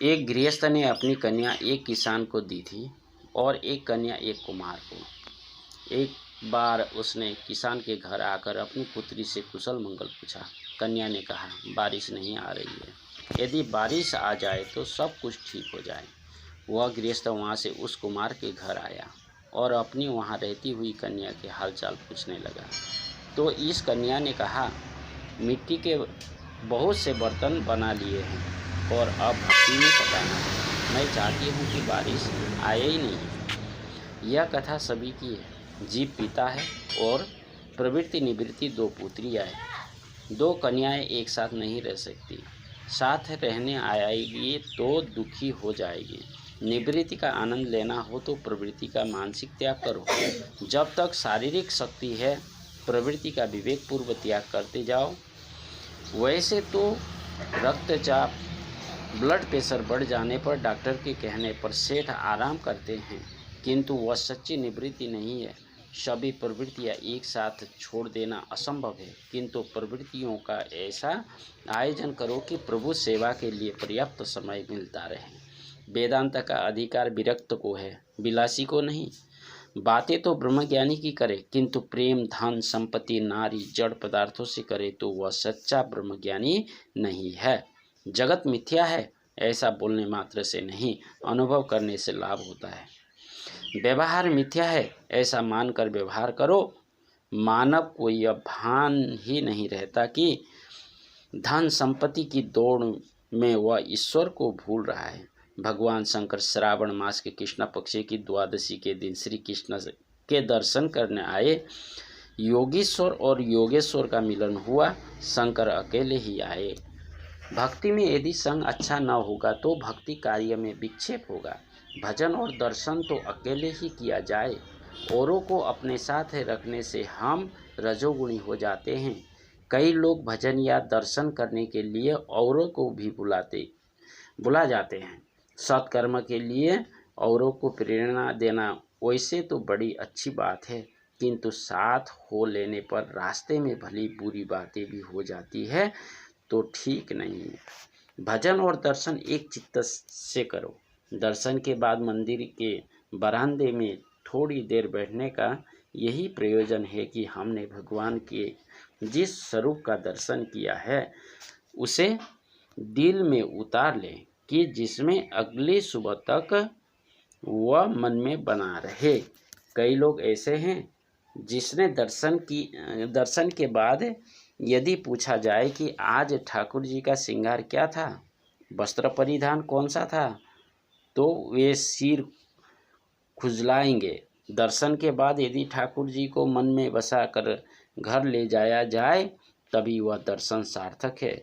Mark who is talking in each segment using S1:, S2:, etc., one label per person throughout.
S1: एक गृहस्थ ने अपनी कन्या एक किसान को दी थी और एक कन्या एक कुम्हार को। एक बार उसने किसान के घर आकर अपनी पुत्री से कुशल मंगल पूछा। कन्या ने कहा, बारिश नहीं आ रही है, यदि बारिश आ जाए तो सब कुछ ठीक हो जाए। वह गृहस्थ वहाँ से उस कुम्हार के घर आया और अपनी वहाँ रहती हुई कन्या के हालचाल पूछने लगा। तो इस कन्या ने कहा, मिट्टी के बहुत से बर्तन बना लिए हैं और अब भट्टी में पकाना है। मैं चाहती हूँ कि बारिश आए ही नहीं। यह कथा सभी की है। जीव पिता है और प्रवृत्ति निवृत्ति दो पुत्रियाँ हैं। दो कन्याएं एक साथ नहीं रह सकती। साथ रहने आएगी तो दुखी हो जाएगी। निवृत्ति का आनंद लेना हो तो प्रवृत्ति का मानसिक त्याग करो। जब तक शारीरिक शक्ति है, प्रवृत्ति का विवेकपूर्वक त्याग करते जाओ। वैसे तो रक्तचाप, ब्लड प्रेशर बढ़ जाने पर डॉक्टर के कहने पर सेठ आराम करते हैं, किंतु वह सच्ची निवृत्ति नहीं है। सभी प्रवृत्तियाँ एक साथ छोड़ देना असंभव है, किंतु प्रवृत्तियों का ऐसा आयोजन करो कि प्रभु सेवा के लिए पर्याप्त समय मिलता रहे। वेदांत का अधिकार विरक्त को है, विलासी को नहीं। बातें तो ब्रह्मज्ञानी की करे, किंतु प्रेम, धन, संपत्ति, नारी, जड़ पदार्थों से करे तो वह सच्चा ब्रह्मज्ञानी नहीं है। जगत मिथ्या है, ऐसा बोलने मात्र से नहीं, अनुभव करने से लाभ होता है। व्यवहार मिथ्या है, ऐसा मानकर व्यवहार करो। मानव को यह भान ही नहीं रहता कि धन संपत्ति की दौड़ में वह ईश्वर को भूल रहा है। भगवान शंकर श्रावण मास के कृष्ण पक्ष की द्वादशी के दिन श्री कृष्ण के दर्शन करने आए। योगीश्वर और योगेश्वर का मिलन हुआ। शंकर अकेले ही आए। भक्ति में यदि संग अच्छा न होगा तो भक्ति कार्य में विक्षेप होगा। भजन और दर्शन तो अकेले ही किया जाए। औरों को अपने साथ रखने से हम रजोगुणी हो जाते हैं। कई लोग भजन या दर्शन करने के लिए औरों को भी बुला जाते हैं। सत्कर्म के लिए औरों को प्रेरणा देना वैसे तो बड़ी अच्छी बात है, किंतु साथ हो लेने पर रास्ते में भली बुरी बातें भी हो जाती है तो ठीक नहीं है। भजन और दर्शन एक चित्त से करो। दर्शन के बाद मंदिर के बरामदे में थोड़ी देर बैठने का यही प्रयोजन है कि हमने भगवान के जिस स्वरूप का दर्शन किया है उसे दिल में उतार लें कि जिसमें अगली सुबह तक वह मन में बना रहे। कई लोग ऐसे हैं जिसने दर्शन के बाद यदि पूछा जाए कि आज ठाकुर जी का श्रृंगार क्या था, वस्त्र परिधान कौन सा था, तो वे सिर खुजलाएंगे। दर्शन के बाद यदि ठाकुर जी को मन में बसा कर घर ले जाया जाए तभी वह दर्शन सार्थक है।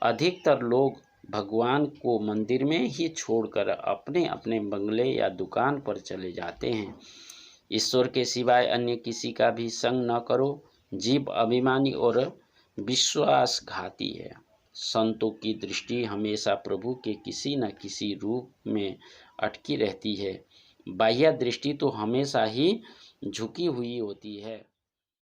S1: अधिकतर लोग भगवान को मंदिर में ही छोड़कर अपने अपने बंगले या दुकान पर चले जाते हैं। ईश्वर के सिवाय अन्य किसी का भी संग न करो। जीव अभिमानी और विश्वासघाती है। संतों की दृष्टि हमेशा प्रभु के किसी न किसी रूप में अटकी रहती है। बाह्य दृष्टि तो हमेशा ही झुकी हुई होती है।